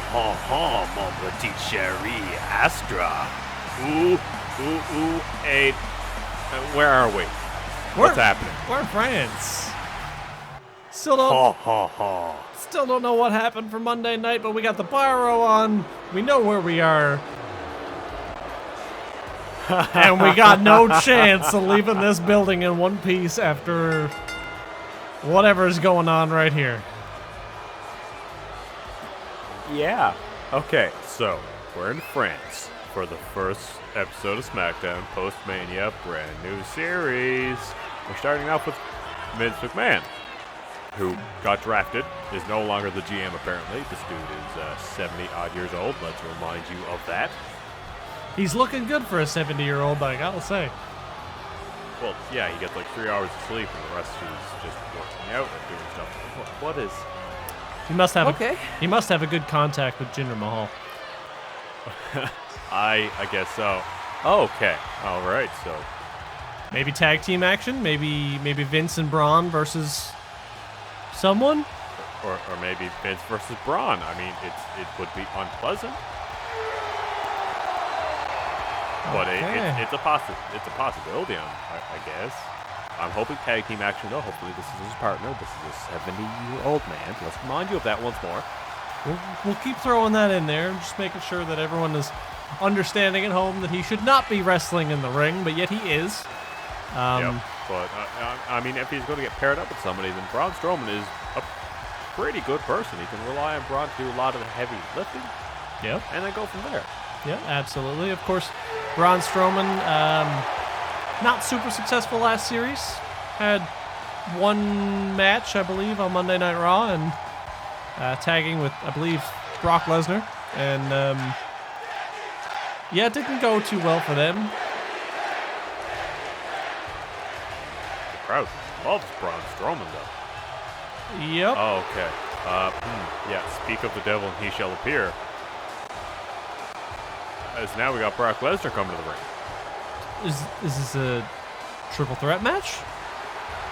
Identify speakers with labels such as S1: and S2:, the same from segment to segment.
S1: ha ha, mon petit chéri, Astra. Ooh, eight. Where are we? What's happening?
S2: We're in France. Still don't know what happened for Monday night, but we got the pyro on. We know where we are. And we got no chance of leaving this building in one piece after whatever's going on right here.
S1: Yeah. Okay, so we're in France for the first episode of Smackdown post-Mania, brand new series. We're starting off with Vince McMahon, who got drafted, is no longer the GM apparently. This dude is 70-odd years old, let's remind you of that.
S2: He's looking good for a 70-year-old, I gotta say.
S1: Well, yeah, he gets like 3 hours of sleep, and the rest he's just working out and doing stuff. What is...
S2: He must have
S1: okay.
S2: He must have a good contact with Jinder Mahal.
S1: I guess so. Okay, all right, so...
S2: Maybe tag team action? Maybe Vince and Braun versus someone?
S1: Or maybe Vince versus Braun. I mean, it would be unpleasant. But
S2: okay.
S1: it's a possibility, I guess. I'm hoping tag team action, though. Hopefully this is his partner. This is a 70-year-old man. Let's remind you of that once more.
S2: We'll keep throwing that in there, just making sure that everyone is understanding at home that he should not be wrestling in the ring, but yet he is.
S1: Yep. But, I mean, if he's going to get paired up with somebody, then Braun Strowman is a pretty good person. He can rely on Braun to do a lot of the heavy lifting.
S2: Yep.
S1: And then go from there.
S2: Yeah, absolutely. Of course, Braun Strowman, not super successful last series. Had one match, I believe, on Monday Night Raw, and tagging with, I believe, Brock Lesnar. And, yeah, it didn't go too well for them.
S1: The crowd loves Braun Strowman, though.
S2: Yep.
S1: Oh, okay. Yeah, speak of the devil and he shall appear. As now we got Brock Lesnar coming to the ring.
S2: Is this a triple threat match?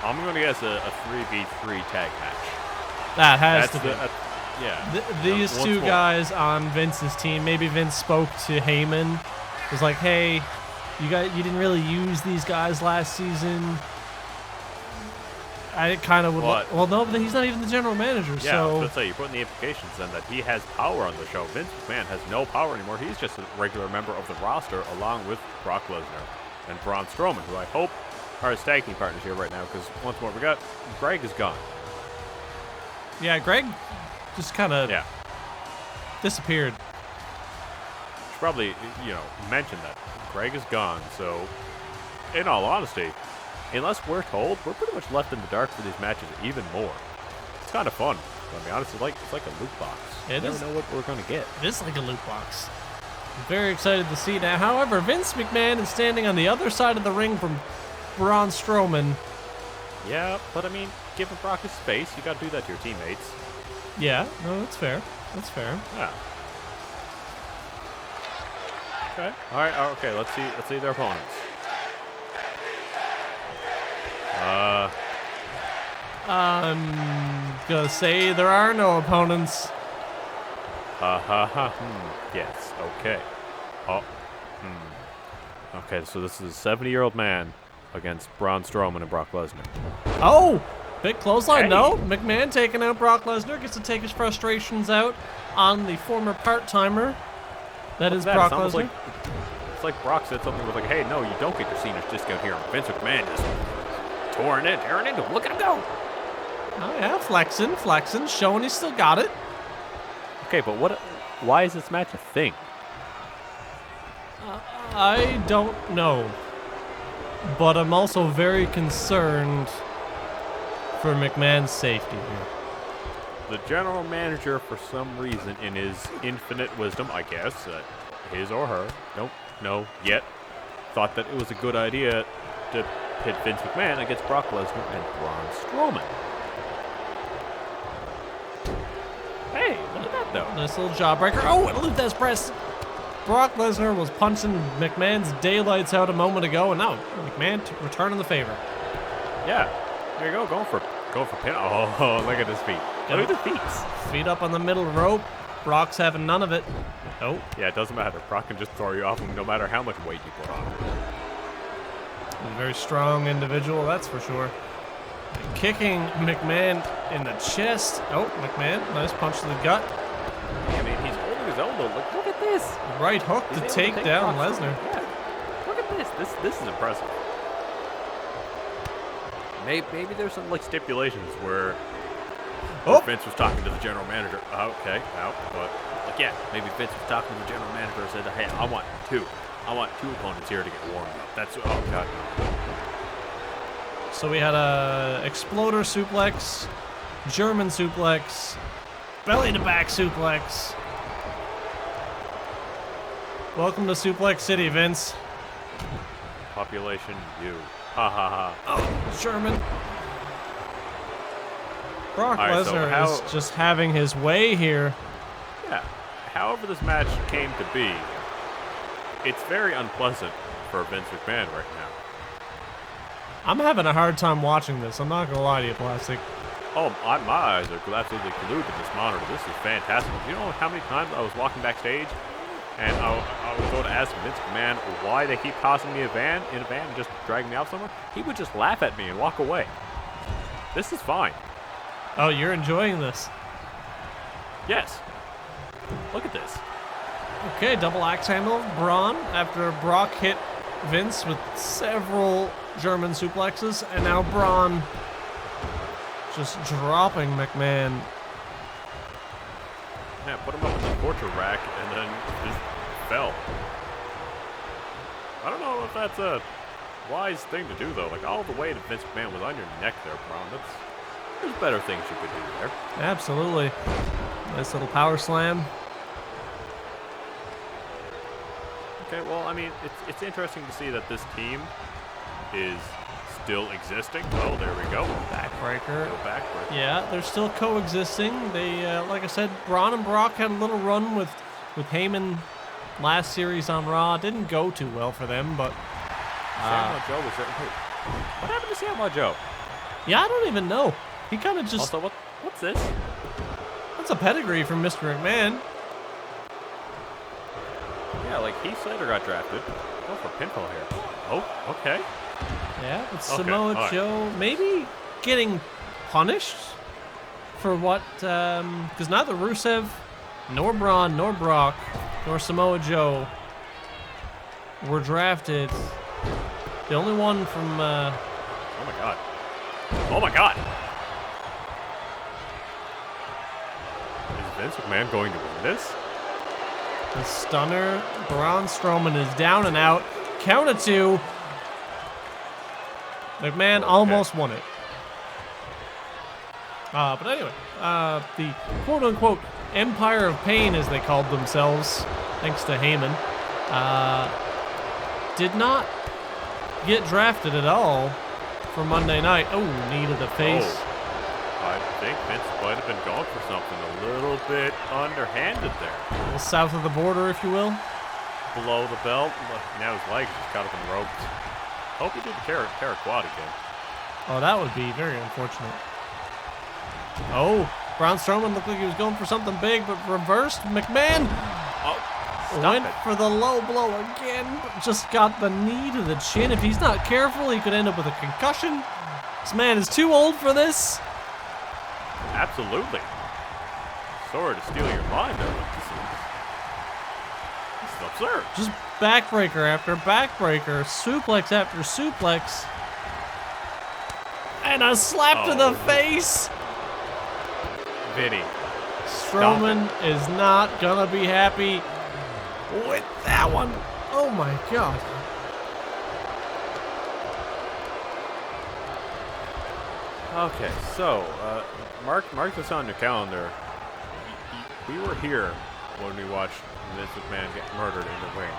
S1: I'm going to guess a 3v3 tag match.
S2: That has to be.
S1: Yeah.
S2: These two guys on Vince's team. Maybe Vince spoke to Heyman. Was like, hey, you didn't really use these guys last season. I kind of would. Well, no, but he's not even the general manager.
S1: Yeah,
S2: so
S1: I was going to say, you're putting the implications then that he has power on the show. Vince McMahon has no power anymore. He's just a regular member of the roster along with Brock Lesnar and Braun Strowman, who I hope are his tag team partners here right now, because once more, we got Greg is gone.
S2: Yeah, Greg just kind of disappeared.
S1: Should probably, mention that Greg is gone. So, in all honesty, unless we're told, we're pretty much left in the dark for these matches even more. It's kind of fun. To be honest, it's like a loot box. You never know what we're going to get.
S2: It is like a loot box. I'm very excited to see now. However, Vince McMahon is standing on the other side of the ring from Braun Strowman.
S1: Yeah, but I mean, giving Brock his space, you got to do that to your teammates.
S2: Yeah, no, that's fair. That's fair.
S1: Yeah. Okay. All right. Okay. Let's see their opponents.
S2: I'm gonna say there are no opponents.
S1: Yes. Okay. Okay. So this is a 70-year-old man against Braun Strowman and Brock Lesnar.
S2: Oh, big clothesline.
S1: Hey.
S2: No, McMahon taking out Brock Lesnar, gets to take his frustrations out on the former part-timer. That is Brock Lesnar.
S1: It's like Brock said something was like, "Hey, no, you don't get your seniors discount here." Vince McMahon just tearing into him. Look at him go.
S2: Oh yeah, flexing, showing he's still got it.
S1: Okay, but why is this match a thing?
S2: I don't know. But I'm also very concerned for McMahon's safety here.
S1: The general manager, for some reason, in his infinite wisdom, I guess, his or her, don't know yet, thought that it was a good idea to pit Vince McMahon against Brock Lesnar and Braun Strowman. Hey, look at that, though.
S2: Nice little jawbreaker. Oh, and Luthez press. Brock Lesnar was punching McMahon's daylights out a moment ago, and now McMahon returning the favor.
S1: Yeah, there you go, going for pin. Oh, look at his feet. Look at his feet.
S2: Feet up on the middle rope. Brock's having none of it. Oh.
S1: Yeah, it doesn't matter. Brock can just throw you off him no matter how much weight you put on him.
S2: He's a very strong individual, that's for sure. Kicking McMahon in the chest. Oh, McMahon, nice punch to the gut.
S1: I mean, he's holding his own though. Look at this.
S2: Right hook to take down Lesnar.
S1: Yeah. Look at this. This is impressive. Maybe there's some like stipulations where Vince was talking to the general manager. Okay, but like yeah, maybe Vince was talking to the general manager and said, "Hey, I want two opponents here to get warmed up." That's oh god.
S2: So we had a exploder suplex, German suplex, belly to back suplex. Welcome to Suplex City, Vince.
S1: Population U. Ha ha ha.
S2: Oh, German. Brock
S1: Right,
S2: Lesnar is just having his way here.
S1: Yeah. However this match came to be, it's very unpleasant for Vince McMahon right now.
S2: I'm having a hard time watching this. I'm not going to lie to you, Plastic.
S1: Oh, my eyes are absolutely glued to this monitor. This is fantastic. You know how many times I was walking backstage and I would go to ask Vince McMahon why they keep tossing me in a van and just dragging me out somewhere? He would just laugh at me and walk away. This is fine.
S2: Oh, you're enjoying this?
S1: Yes. Look at this.
S2: Okay, double axe handle, Braun, after Brock hit Vince with several German suplexes, and now Braun just dropping McMahon.
S1: Yeah, put him up in the torture rack and then just fell. I don't know if that's a wise thing to do, though. Like, all the weight of Vince McMahon was on your neck there, Braun. There's better things you could do there.
S2: Absolutely. Nice little power slam.
S1: Okay, well, I mean, it's interesting to see that this team is still existing. Oh, there we go.
S2: Backbreaker.
S1: Backbreaker.
S2: Yeah, they're still coexisting. They, like I said, Braun and Brock had a little run with Heyman last series on Raw. Didn't go too well for them, but...
S1: Samoa Joe was there. What happened to Samoa Joe?
S2: Yeah, I don't even know. He kind of just...
S1: Also, what's this?
S2: That's a pedigree from Mr. McMahon.
S1: Yeah, like Heath Slater got drafted. Go for pinfall here. Oh, okay.
S2: Yeah, but Samoa Joe maybe getting punished for what? Because neither Rusev, nor Braun, nor Brock, nor Samoa Joe were drafted. The only one from...
S1: Oh my god. Oh my god! Is Vince McMahon going to win this?
S2: The stunner, Braun Strowman is down and out. Count of two. McMahon almost won it. But anyway, the quote-unquote Empire of Pain, as they called themselves, thanks to Heyman, did not get drafted at all for Monday night. Oh, knee to the face.
S1: Oh. I think Vince might have been going for something a little bit underhanded there.
S2: A little south of the border, if you will.
S1: Below the belt. Now his legs just got up in the ropes. Hope he did the terror quad again.
S2: Oh, that would be very unfortunate. Oh, Braun Strowman looked like he was going for something big, but reversed. McMahon went for the low blow again, but just got the knee to the chin. If he's not careful, he could end up with a concussion. This man is too old for this.
S1: Absolutely. Sorry to steal your line there, but this is absurd.
S2: Just backbreaker after backbreaker, suplex after suplex, and a slap to the face.
S1: Vinny.
S2: Strowman is not gonna be happy with that one. Oh my god.
S1: Okay, so mark this on your calendar. We were here when we watched Vince McMahon get murdered in the ring.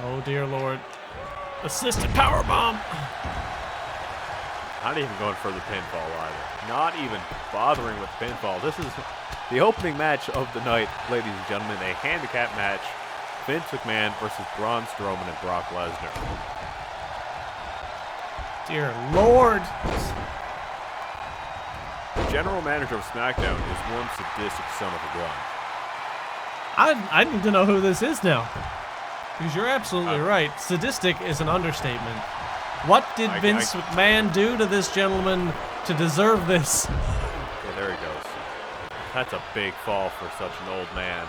S2: Oh dear Lord. Assisted powerbomb.
S1: Not even going for the pinfall either. Not even bothering with pinfall. This is the opening match of the night, ladies and gentlemen. A handicap match. Vince McMahon versus Braun Strowman and Brock Lesnar.
S2: Dear Lord.
S1: general manager of SmackDown is one sadistic son of a gun.
S2: I need to know who this is now. Because you're absolutely right. Sadistic is an understatement. What did Vince McMahon do to this gentleman to deserve this?
S1: Yeah, there he goes. That's a big fall for such an old man.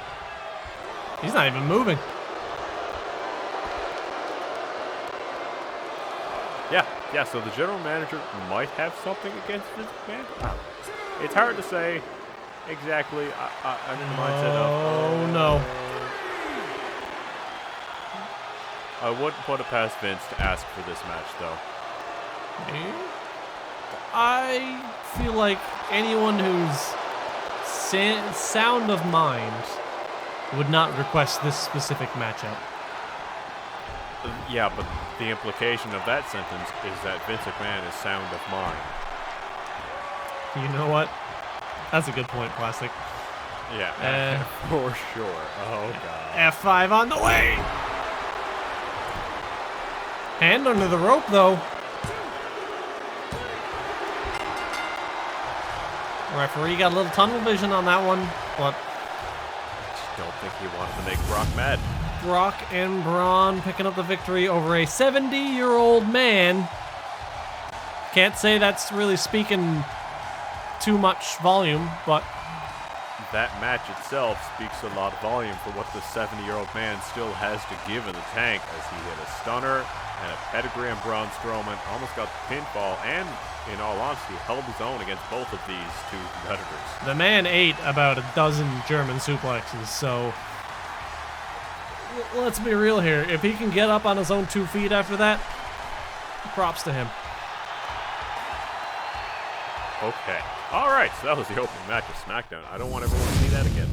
S2: He's not even moving.
S1: Yeah, so the general manager might have something against Vince McMahon. It's hard to say exactly. I'm in the mindset of...
S2: Oh, no.
S1: I wouldn't put it past Vince to ask for this match, though.
S2: I feel like anyone who's sound of mind would not request this specific matchup.
S1: Yeah, but the implication of that sentence is that Vince McMahon is sound of mind.
S2: You know what? That's a good point, Plastic.
S1: Yeah, for sure. Oh, God.
S2: F5 on the way! Hand under the rope, though. Referee got a little tunnel vision on that one, but...
S1: Don't think he wanted to make Brock mad.
S2: Brock and Braun picking up the victory over a 70-year-old man. Can't say that's really speaking too much volume, but...
S1: That match itself speaks a lot of volume for what the 70-year-old man still has to give in the tank, as he hit a stunner and a pedigree on Braun Strowman, almost got the pinfall, and, in all honesty, held his own against both of these two competitors.
S2: The man ate about a dozen German suplexes, so... Let's be real here. If he can get up on his own 2 feet after that, props to him.
S1: Okay. All right, so that was the opening match of SmackDown. I don't want everyone to see that again.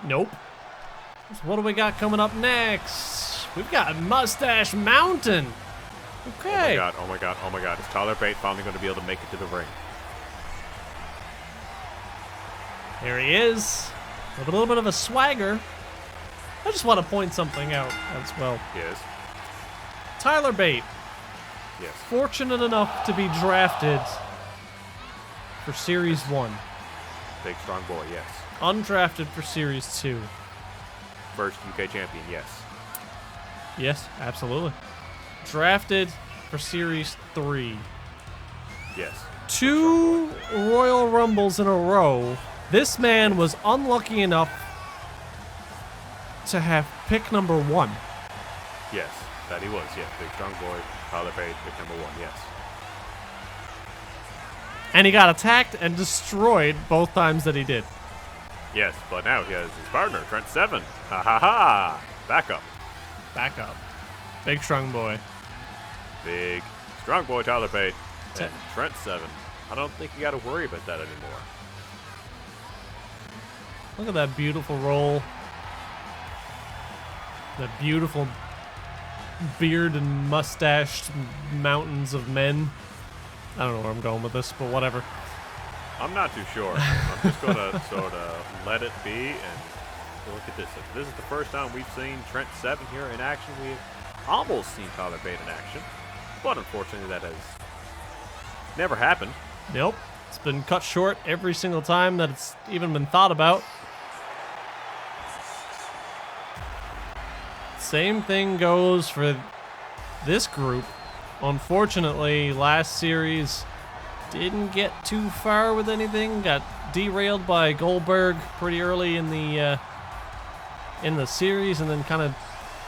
S2: Nope. So what do we got coming up next? We've got Mustache Mountain. Okay.
S1: Oh my god. Is Tyler Bate finally going to be able to make it to the ring?
S2: Here he is. With a little bit of a swagger. I just want to point something out as well.
S1: Yes.
S2: Tyler Bate.
S1: Yes.
S2: Fortunate enough to be drafted for Series 1.
S1: Big strong boy, yes.
S2: Undrafted for Series 2.
S1: First UK champion, yes.
S2: Yes, absolutely. Drafted for Series 3.
S1: Yes.
S2: 2 Royal Rumbles in a row. This man was unlucky enough to have pick number 1.
S1: Yes, that he was, yes. Big strong boy, Tyler Bate, pick number 1, yes.
S2: And he got attacked and destroyed both times that he did.
S1: Yes, but now he has his partner, Trent Seven. Ha ha ha! Back up.
S2: Back up. Big strong boy.
S1: Big strong boy, Tyler Bate, and Trent Seven. I don't think you got to worry about that anymore.
S2: Look at that beautiful roll. The beautiful beard and mustached mountains of men. I don't know where I'm going with this, but whatever.
S1: I'm not too sure. I'm just going to sort of let it be and look at this. If this is the first time we've seen Trent Seven here in action, we've almost seen Tyler Bate in action, but unfortunately that has never happened.
S2: Nope. It's been cut short every single time that it's even been thought about. Same thing goes for this group. Unfortunately, last series didn't get too far with anything. Got derailed by Goldberg pretty early in the series, and then kind of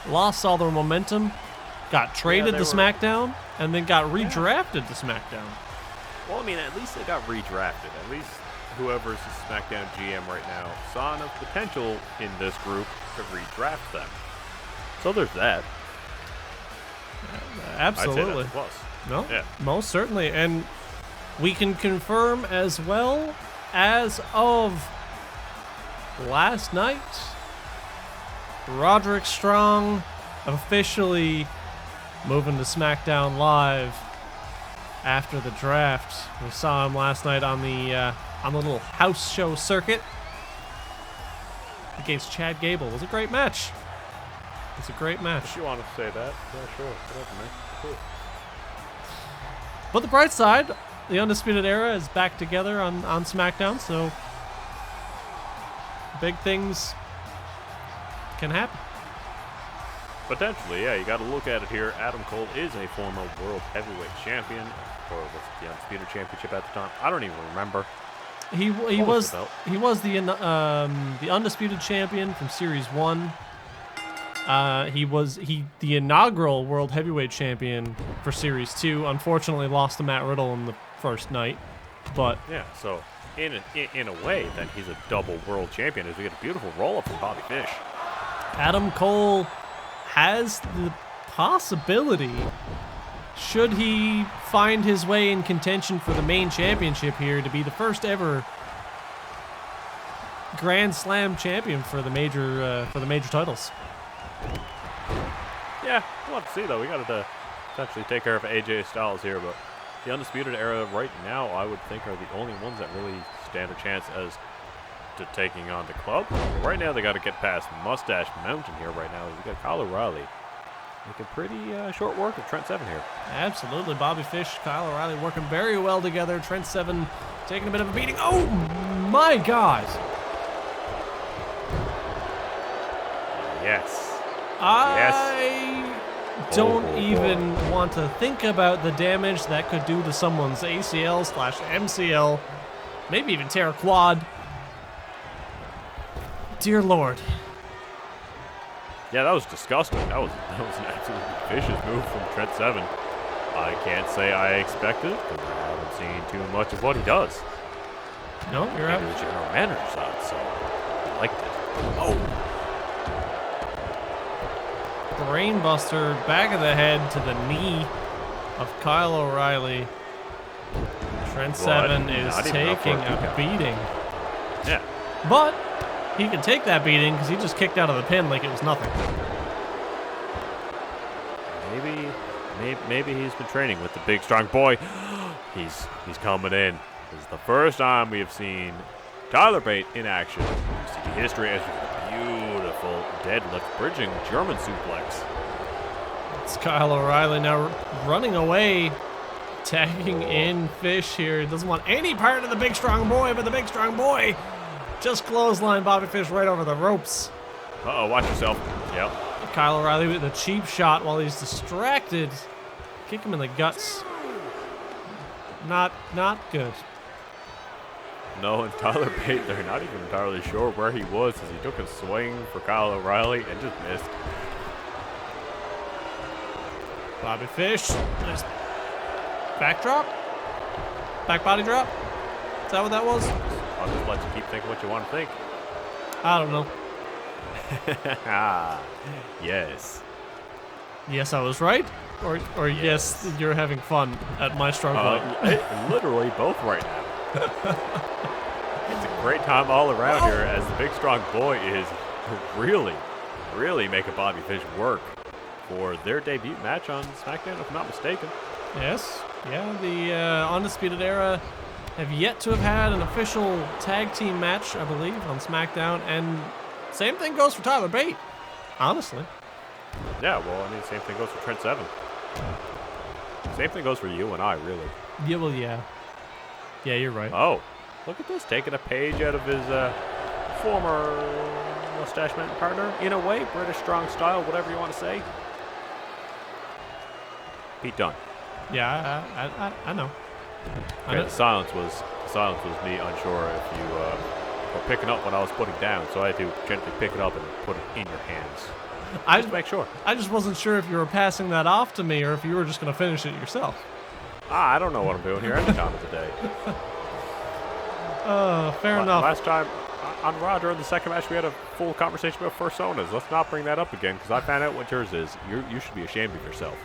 S2: lost all their momentum. Got traded to SmackDown, and then got redrafted to SmackDown.
S1: Well, I mean, at least they got redrafted. At least whoever's the SmackDown GM right now saw enough potential in this group to redraft them. So there's that.
S2: Absolutely.
S1: I'd say that's a plus.
S2: No,
S1: yeah.
S2: Most certainly. And we can confirm as well, as of last night, Roderick Strong officially moving to SmackDown Live after the draft. We saw him last night on the little house show circuit against Chad Gable. It was a great match. It's a great match.
S1: If you want to say that, yeah, sure. Whatever, man. Cool.
S2: But the bright side, the Undisputed Era is back together on SmackDown, so big things can happen.
S1: Potentially, yeah. You got to look at it here. Adam Cole is a former World Heavyweight Champion, or was it the Undisputed Championship at the time? I don't even remember.
S2: He was the Undisputed Champion from Series 1. He was the inaugural World Heavyweight Champion for Series 2. Unfortunately, lost to Matt Riddle in the first night. But
S1: yeah, so in a way, then he's a double World Champion as we get a beautiful roll-up from Bobby Fish.
S2: Adam Cole has the possibility, should he find his way in contention for the main championship here, to be the first ever Grand Slam champion for the major titles.
S1: Yeah, we'll have to see though. We got to essentially take care of AJ Styles here, but the Undisputed Era right now, I would think, are the only ones that really stand a chance as to taking on the club. Right now, they got to get past Mustache Mountain here. Right now, we got Kyle O'Reilly making pretty short work of Trent Seven here.
S2: Absolutely, Bobby Fish, Kyle O'Reilly working very well together. Trent Seven taking a bit of a beating. Oh my God!
S1: Yes.
S2: I don't even want to think about the damage that could do to someone's ACL/MCL, maybe even tear a quad. Dear Lord.
S1: Yeah, that was disgusting. That was an absolutely vicious move from Trent Seven. I can't say I expected it because I haven't seen too much of what he does.
S2: No, you're right.
S1: Maybe the general manager saw it, so he liked it. Oh.
S2: Brainbuster, back of the head to the knee of Kyle O'Reilly. Trent Seven is taking a beating.
S1: Yeah.
S2: But he can take that beating because he just kicked out of the pin like it was nothing.
S1: Maybe he's been training with the big strong boy. He's coming in. This is the first time we have seen Tyler Bate in action. You see the history as a beautiful deadlift bridging German suplex.
S2: It's Kyle O'Reilly now running away, tagging in Fish here. Doesn't want any part of the big strong boy, but the big strong boy just clothesline Bobby Fish right over the ropes.
S1: Uh-oh, watch yourself. Yep.
S2: Kyle O'Reilly with a cheap shot while he's distracted. Kick him in the guts. Not good.
S1: No, and Tyler Bate, they're not even entirely sure where he was as he took a swing for Kyle O'Reilly and just missed.
S2: Bobby Fish, nice backdrop, back body drop. Is that what that was?
S1: I'll just let you keep thinking what you want to think.
S2: I don't know.
S1: Yes.
S2: Yes, I was right, or yes, you're having fun at my strong point.
S1: Literally both right now. It's a great time all around here as the big strong boy is really making Bobby Fish work for their debut match on SmackDown, if I'm not mistaken.
S2: Yes. Yeah, the Undisputed Era have yet to have had an official tag team match, I believe, on SmackDown, and same thing goes for Tyler Bate, honestly.
S1: Yeah, well, I mean, same thing goes for Trent Seven. Same thing goes for you and I, really.
S2: Yeah, well, yeah. Yeah, you're right.
S1: Oh, look at this, taking a page out of his former Mustache Mountain partner, in a way, British strong style, whatever you want to say. Pete Dunne.
S2: Yeah, I know.
S1: Okay, the silence was me unsure if you were picking up what I was putting down, so I had to gently pick it up and put it in your hands. Just to make sure.
S2: I just wasn't sure if you were passing that off to me or if you were just going to finish it yourself.
S1: I don't know what I'm doing here any time of the day.
S2: Fair enough.
S1: Last time on Raw during the second match, we had a full conversation about personas. Let's not bring that up again, because I found out what yours is. You should be ashamed of yourself.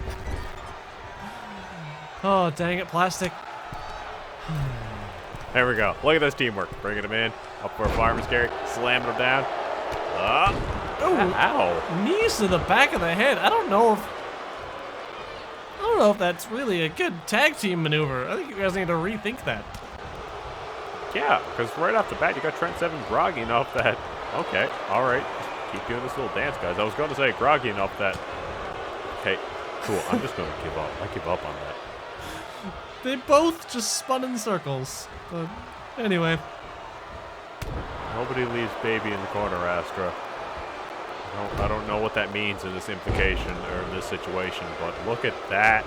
S2: Oh, dang it, plastic.
S1: There we go. Look at this teamwork. Bringing him in. Up for a fireman's carry. Slamming him down. Ow.
S2: Knees to the back of the head. I don't know if that's really a good tag team maneuver. I think you guys need to rethink that.
S1: Yeah, because right off the bat, you got Trent Seven groggy enough that... Okay, all right. Keep doing this little dance, guys. I was going to say groggy enough that... Okay, cool. I'm just going to give up. I give up on that.
S2: They both just spun in circles. But anyway.
S1: Nobody leaves baby in the corner, Astra. I don't know what that means in this implication or in this situation, but look at that.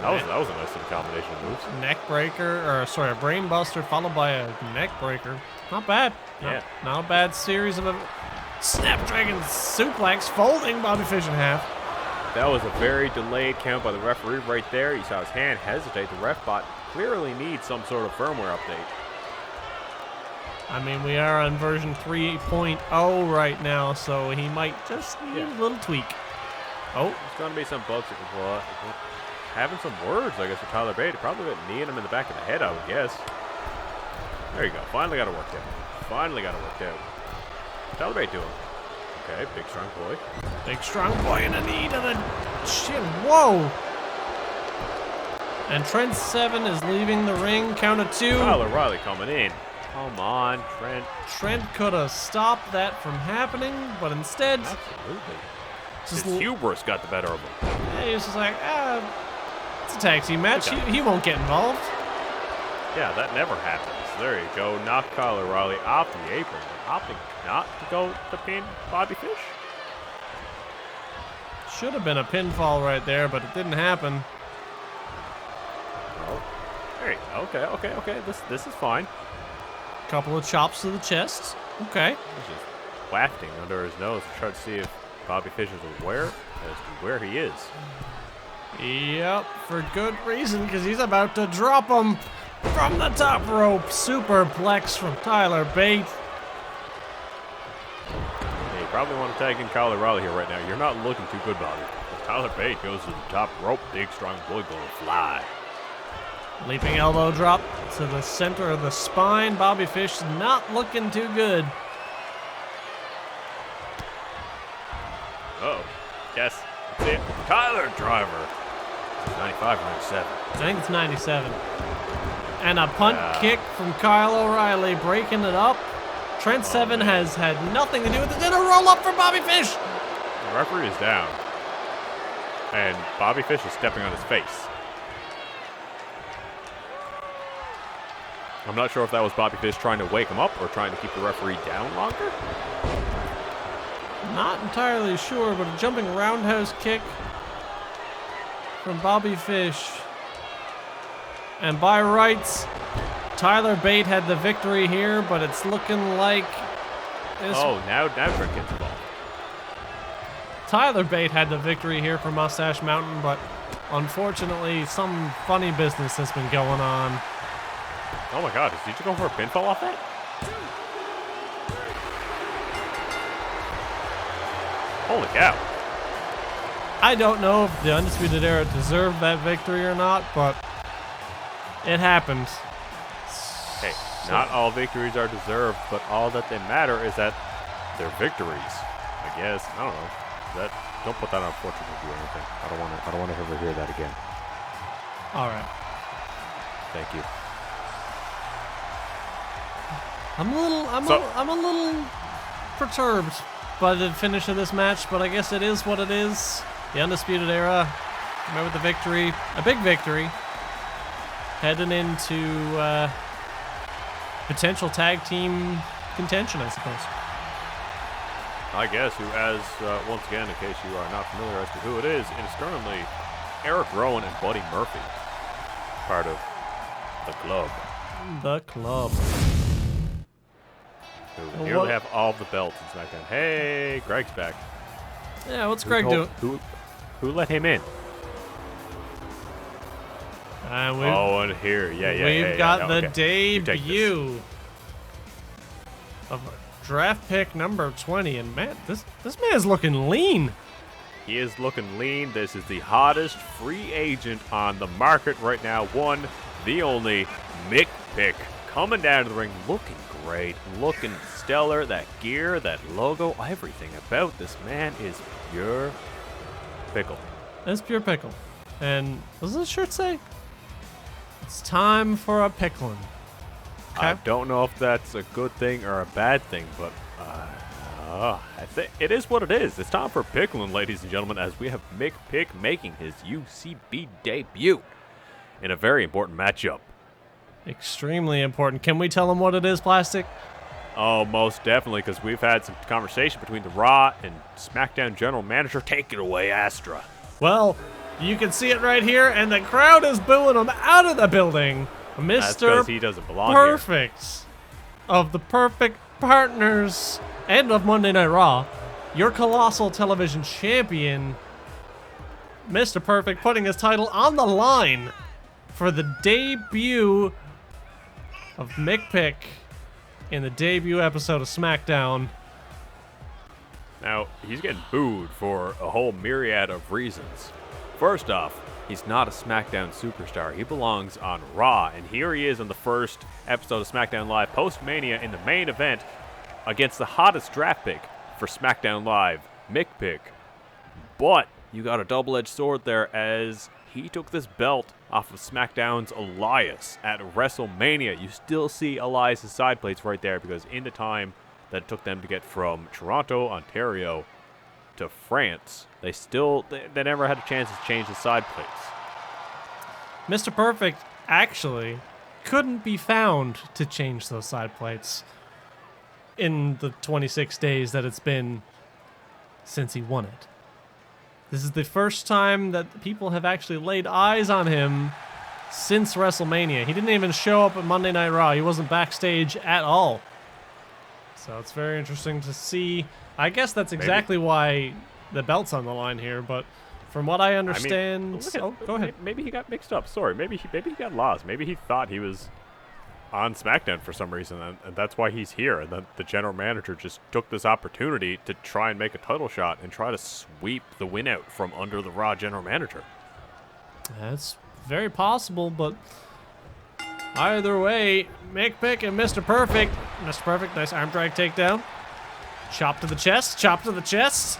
S1: That was a nice little combination of moves.
S2: Neck breaker, or sorry, a brain buster followed by a neck breaker. Not bad.
S1: Yeah.
S2: Not a bad series of a Snapdragon suplex folding Bobby Fish in half.
S1: That was a very delayed count by the referee right there. You saw his hand hesitate. The ref bot clearly needs some sort of firmware update.
S2: I mean, we are on version 3.0 right now, so he might just need a little tweak. Oh.
S1: There's going to be some bugs. Having some words, I guess, with Tyler Bate. Probably kneeing him in the back of the head, I would guess. There you go. Finally got it worked out. Tyler Bate doing. Okay, big strong boy.
S2: Big strong boy in a knee to the chin. Whoa. And Trent Seven is leaving the ring. Count of 2.
S1: Kyle O'Reilly coming in. Come on, Trent.
S2: Trent could have stopped that from happening, but instead...
S1: Absolutely.
S2: Just
S1: his hubris got the better of him.
S2: He was just like, it's a tag team match. He won't get involved.
S1: Yeah, that never happens. There you go. Knock Kyle O'Reilly off the apron. Opting not to go to pin Bobby Fish.
S2: Should have been a pinfall right there, but it didn't happen.
S1: Oh, there you go. Okay. This is fine.
S2: Couple of chops to the chest. Okay.
S1: He's just wafting under his nose to try to see if Bobby Fish is aware as to where he is.
S2: Yep, for good reason, because he's about to drop him from the top rope. Superplex from Tyler Bate.
S1: Hey, you probably want to tag in Kyle O'Reilly here right now. You're not looking too good, Bobby. If Tyler Bate goes to the top rope, big strong boy gonna fly.
S2: Leaping elbow drop to the center of the spine. Bobby Fish not looking too good.
S1: Uh-oh. Yes, that's it. Tyler Driver. 95 or 97.
S2: I think it's 97. And a punt kick from Kyle O'Reilly, breaking it up. Trent Seven has had nothing to do with it. Then a roll up for Bobby Fish.
S1: The referee is down. And Bobby Fish is stepping on his face. I'm not sure if that was Bobby Fish trying to wake him up or trying to keep the referee down longer.
S2: Not entirely sure, but a jumping roundhouse kick from Bobby Fish. And by rights, Tyler Bate had the victory here, but it's looking like...
S1: now Trent gets involved.
S2: Tyler Bate had the victory here for Mustache Mountain, but unfortunately, some funny business has been going on.
S1: Oh my God, is he just going for a pinfall off that? Holy cow.
S2: I don't know if the Undisputed Era deserved that victory or not, but it happened.
S1: Hey, not all victories are deserved, but all that they matter is that they're victories. I guess. I don't know. Don't put that on Fortune review or anything. I don't want to ever hear that again.
S2: All right.
S1: Thank you.
S2: I'm a little perturbed by the finish of this match, but I guess it is what it is. The Undisputed Era, with the victory, a big victory, heading into potential tag team contention, I suppose.
S1: I guess once again, in case you are not familiar as to who it is currently Eric Rowan and Buddy Murphy, part of the Club.
S2: The Club.
S1: Who nearly have all of the belts in SmackDown. Hey, Greg's back.
S2: Yeah, what's Greg doing?
S1: Who let him in? And here,
S2: we've got the debut of draft pick number 20, and man, this man's looking lean.
S1: He is looking lean. This is the hottest free agent on the market right now. The only Mick Pick coming down to the ring, looking great, looking stellar. That gear, that logo, everything about this man is pure pickle.
S2: It's pure pickle. And what does this shirt say? It's time for a pickling. Okay.
S1: I don't know if that's a good thing or a bad thing, but I think it is what it is. It's time for pickling, ladies and gentlemen, as we have Mick Pick making his UCB debut. in a very important matchup.
S2: Extremely important. Can we tell him what it is, Plastic?
S1: Oh, most definitely, because we've had some conversation between the Raw and SmackDown general manager. Take it away, Astra.
S2: Well, you can see it right here, and the crowd is booing him out of the building.
S1: That's
S2: Mr.
S1: because he doesn't belong
S2: Perfect of the Perfect Partners and of Monday Night Raw, your colossal television champion, Mr. Perfect, putting his title on the line for the debut of Mick Pick in the debut episode of SmackDown.
S1: Now, he's getting booed for a whole myriad of reasons. First off, he's not a SmackDown superstar. He belongs on Raw, and here he is on the first episode of SmackDown Live post-Mania in the main event against the hottest draft pick for SmackDown Live, Mick Pick. But you got a double-edged sword there as he took this belt off of SmackDown's Elias at WrestleMania. You still see Elias' side plates right there because in the time that it took them to get from Toronto, Ontario to France, they never had a chance to change the side plates.
S2: Mr. Perfect actually couldn't be found to change those side plates in the 26 days that it's been since he won it. This is the first time that people have actually laid eyes on him since WrestleMania. He didn't even show up at Monday Night Raw. He wasn't backstage at all. So it's very interesting to see. I guess that's exactly why the belt's on the line here, but from what I understand... go ahead.
S1: Maybe he got mixed up. Sorry, maybe he got lost. Maybe he thought he was on SmackDown for some reason, and that's why he's here. And then the general manager just took this opportunity to try and make a title shot and try to sweep the win out from under the Raw general manager.
S2: That's very possible, but either way, Mick Pick and Mr. Perfect. Mr. Perfect, nice arm drag takedown. Chop to the chest, chop to the chest.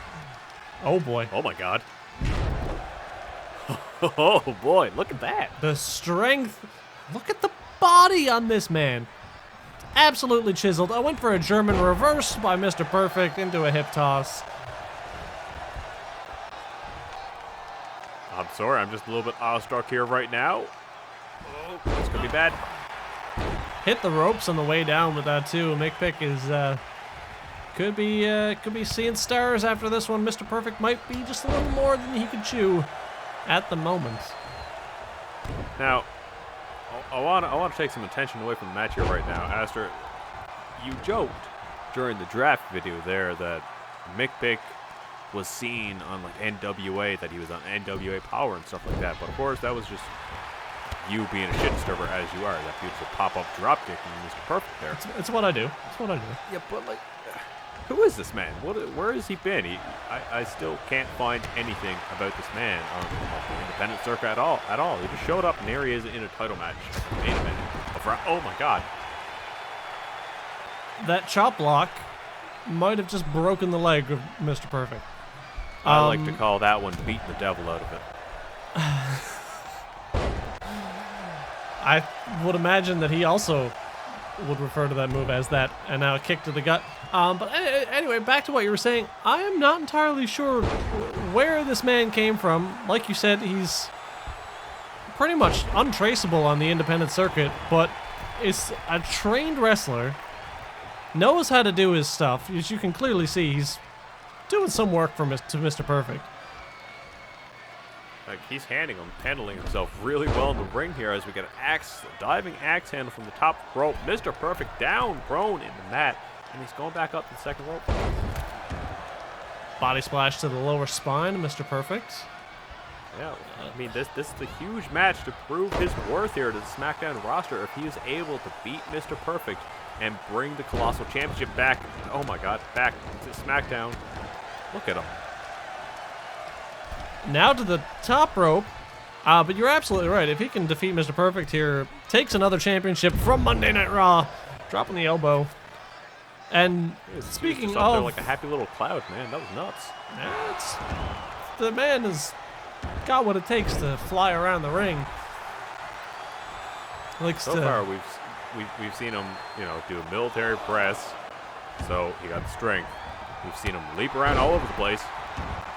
S2: Oh boy.
S1: Oh my God. Oh boy, look at that.
S2: The strength. Look at the body on this man. Absolutely chiseled. I went for a German reverse by Mr. Perfect into a hip toss.
S1: I'm sorry, I'm just a little bit awestruck here right now. Oh, this could be bad.
S2: Hit the ropes on the way down with that too. Mick Pick is could be seeing stars after this one. Mr. Perfect might be just a little more than he could chew at the moment.
S1: Now, I want to take some attention away from the match here right now. Aster, you joked during the draft video there that Mick Pick was seen on like NWA, that he was on NWA Power and stuff like that. But of course, that was just you being a shit disturber as you are. That beautiful pop-up dropkick from Mr. Perfect there.
S2: It's what I do. It's what I do.
S1: Yeah, but like, who is this man? Where has he been? I still can't find anything about this man on the independent circuit at all. He just showed up and there he is in a title match. Main event. Oh my God.
S2: That chop block might have just broken the leg of Mr. Perfect.
S1: I like to call that one beating the devil out of it.
S2: I would imagine that he also would refer to that move as that, and now a kick to the gut. But anyway, back to what you were saying. I am not entirely sure where this man came from. Like you said, he's pretty much untraceable on the independent circuit, but is a trained wrestler, knows how to do his stuff. As you can clearly see, he's doing some work to Mr. Perfect.
S1: Like, he's handling himself really well in the ring here as we get a diving axe handle from the top rope. Mr. Perfect down, prone in the mat, and he's going back up to the second rope.
S2: Body splash to the lower spine, Mr. Perfect.
S1: Yeah, I mean, this is a huge match to prove his worth here to the SmackDown roster if he is able to beat Mr. Perfect and bring the Colossal Championship back, oh my God, back to SmackDown. Look at him.
S2: Now to the top rope. But you're absolutely right. If he can defeat Mr. Perfect here, takes another championship from Monday Night Raw, dropping the elbow. And speaking
S1: just up there
S2: of,
S1: like a happy little cloud, man, that was nuts.
S2: The man has got what it takes to fly around the ring.
S1: So far, we've seen him, do a military press, so he got the strength. We've seen him leap around all over the place.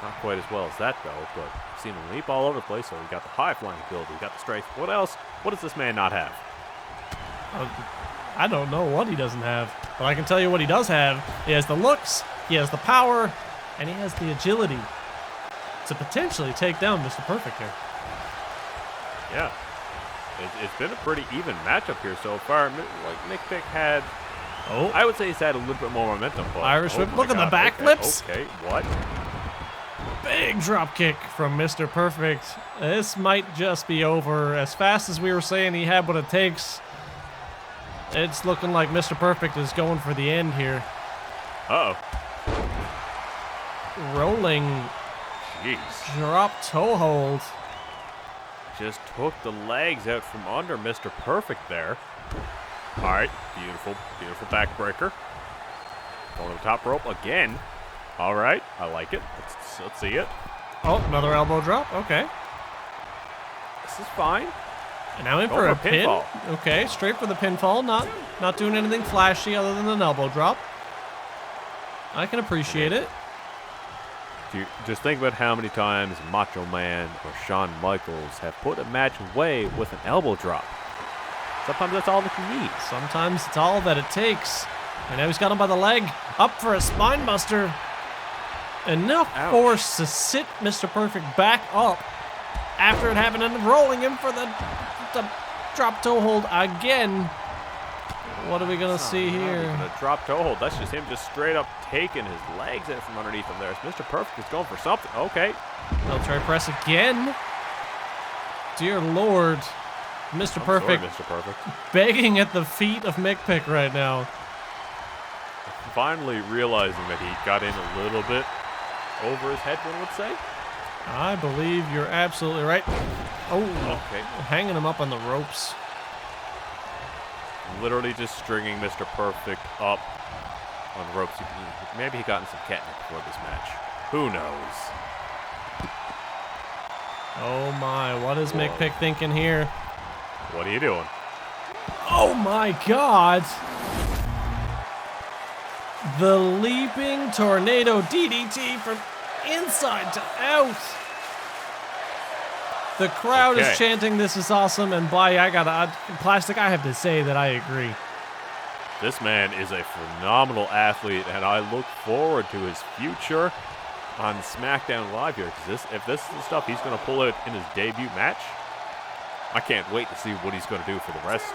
S1: Not quite as well as that, though, but I've seen him leap all over the place, so he got the high-flying ability, he got the strength. What else? What does this man not have?
S2: I don't know what he doesn't have, but I can tell you what he does have. He has the looks, he has the power, and he has the agility to potentially take down Mr. Perfect here.
S1: Yeah. It's been a pretty even matchup here so far. Like, Nick Pick had...
S2: Oh.
S1: I would say he's had a little bit more momentum. But,
S2: Irish whip. Look at the backflips.
S1: Okay, what?
S2: Big drop kick from Mr. Perfect. This might just be over. As fast as we were saying he had what it takes, it's looking like Mr. Perfect is going for the end here.
S1: Uh-oh.
S2: Rolling.
S1: Jeez.
S2: Drop toe hold.
S1: Just took the legs out from under Mr. Perfect there. All right, beautiful, beautiful backbreaker. Going to the top rope again. All right, I like it. Let's see it.
S2: Oh, another elbow drop. Okay.
S1: This is fine.
S2: And now in
S1: Go
S2: for a
S1: for a
S2: pin.
S1: pinfall.
S2: Okay, straight for the pinfall. Not doing anything flashy other than an elbow drop. I can appreciate it.
S1: Just think about how many times Macho Man or Shawn Michaels have put a match away with an elbow drop. Sometimes that's all that you need.
S2: Sometimes it's all that it takes. And now he's got him by the leg. Up for a spine buster. Enough
S1: Ouch.
S2: force to sit Mr. Perfect back up after it happened and rolling him for the drop toe hold again. What are we going to see here?
S1: A drop toe hold. That's just him just straight up taking his legs out from underneath him there. Mr. Perfect is going for something. Okay.
S2: Military press again. Dear Lord. Mr. Perfect.
S1: Sorry, Mr. Perfect.
S2: Begging at the feet of Mick Pick right now.
S1: Finally realizing that he got in a little bit over his head, one would say.
S2: I believe you're absolutely right. Oh,
S1: Okay.
S2: hanging him up on the ropes.
S1: Literally just stringing Mr. Perfect up on the ropes. Maybe he got in some catnip before this match. Who knows?
S2: Oh my, what is Mick Pick thinking here?
S1: What are you doing?
S2: Oh my God! The leaping tornado DDT from inside to out. The crowd is chanting, "This is awesome!" And by Plastic, I have to say that I agree.
S1: This man is a phenomenal athlete, and I look forward to his future on SmackDown Live here. Because if this is the stuff he's going to pull out in his debut match, I can't wait to see what he's going to do for the rest,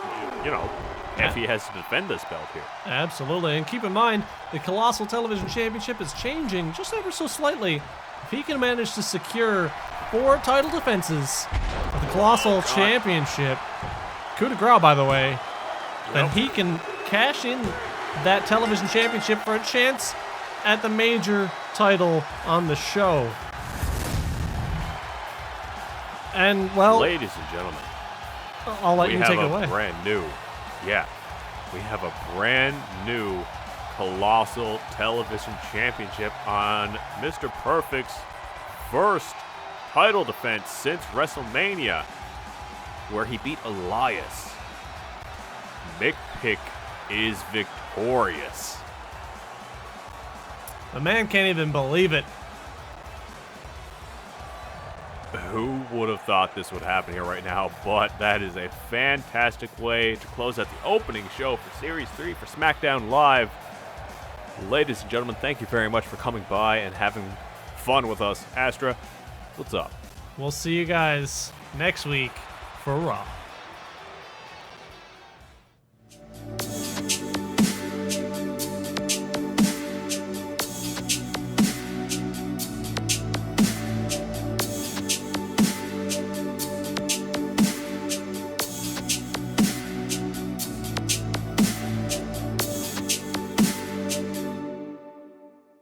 S1: if he has to defend this belt here.
S2: Absolutely, and keep in mind, the Colossal Television Championship is changing just ever so slightly. If he can manage to secure 4 title defenses of the Colossal Championship, coup de grace, by the way, then he can cash in that television championship for a chance at the major title on the show. And, well,
S1: ladies and gentlemen,
S2: I'll let you take it away.
S1: We have a brand new Colossal Television Championship on Mr. Perfect's first title defense since WrestleMania, where he beat Elias. Mick Pick is victorious.
S2: The man can't even believe it.
S1: Who would have thought this would happen here right now? But that is a fantastic way to close out the opening show for Series 3 for SmackDown Live. Ladies and gentlemen, thank you very much for coming by and having fun with us. Astra, what's up?
S2: We'll see you guys next week for Raw.